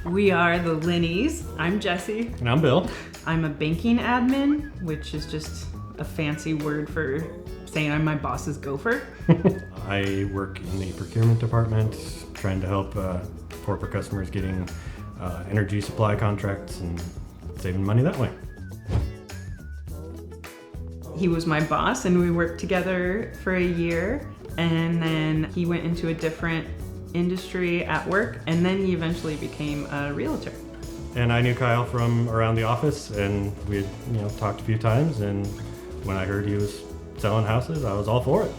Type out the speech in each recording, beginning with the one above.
We are the Linneys. I'm Jesse. And I'm Bill. I'm a banking admin, which is just a fancy word for saying I'm my boss's gopher. I work in the procurement department, trying to help corporate customers getting energy supply contracts and saving money that way. He was my boss and we worked together for a year, and then he went into a different industry at work, and then he eventually became a realtor. And I knew Kyle from around the office, and we had talked a few times, and when I heard he was selling houses, I was all for it.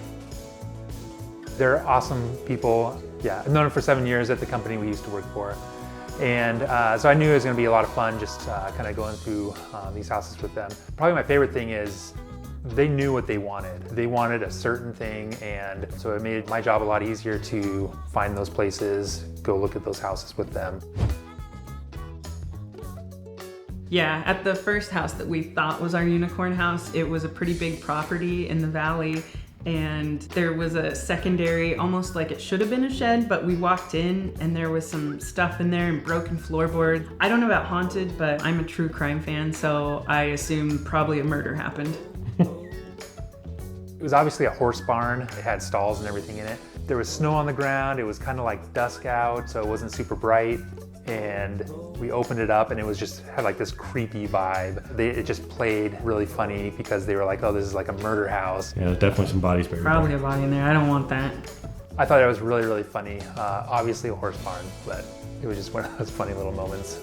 They're awesome people. Yeah, I've known them for 7 years at the company we used to work for. And so I knew it was going to be a lot of fun just kind of going through these houses with them. Probably my favorite thing is they knew what they wanted. They wanted a certain thing, and so it made my job a lot easier to find those places, go look at those houses with them. Yeah, at the first house that we thought was our unicorn house, it was a pretty big property in the valley, and there was a secondary, almost like it should have been a shed, but we walked in and there was some stuff in there and broken floorboards. I don't know about haunted, but I'm a true crime fan, so I assume probably a murder happened. It was obviously a horse barn. It had stalls and everything in it. There was snow on the ground. It was kind of like dusk out, so it wasn't super bright. And we opened it up and it was just had like this creepy vibe. It just played really funny because they were like, oh, this is like a murder house. Yeah, there's definitely some bodies buried Probably there. a body in there, I don't want that. I thought it was really, really funny. Obviously a horse barn, but it was just one of those funny little moments.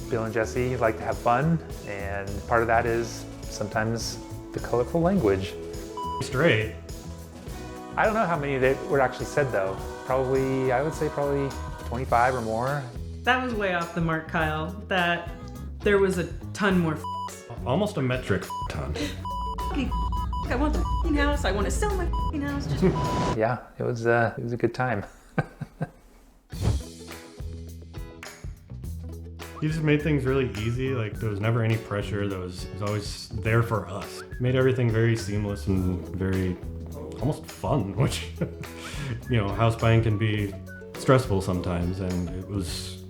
Bill and Jesse like to have fun, and part of that is sometimes the colorful language. Straight. I don't know how many that were actually said though. Probably, I would say probably 25 or more. That was way off the mark, Kyle. That there was a ton more Almost a metric ton. I want the house, I want to sell my house. Yeah, it was a good time. He just made things really easy. Like, there was never any pressure. It was always there for us. Made everything very seamless and very almost fun, which, house buying can be stressful sometimes, and it was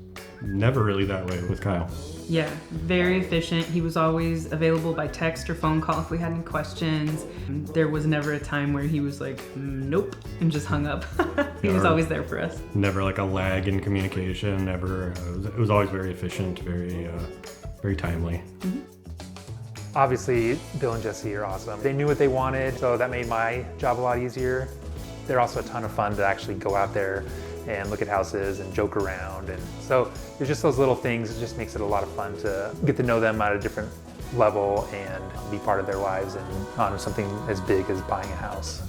never really that way with Kyle. Yeah, very efficient. He was always available by text or phone call if we had any questions. There was never a time where he was like, nope, and just hung up. He was always there for us. Never like a lag in communication, never. It was always very efficient, very timely. Mm-hmm. Obviously, Bill and Jesse are awesome. They knew what they wanted, so that made my job a lot easier. They're also a ton of fun to actually go out there and look at houses and joke around. And so it's just those little things. It just makes it a lot of fun to get to know them at a different level and be part of their lives and on something as big as buying a house.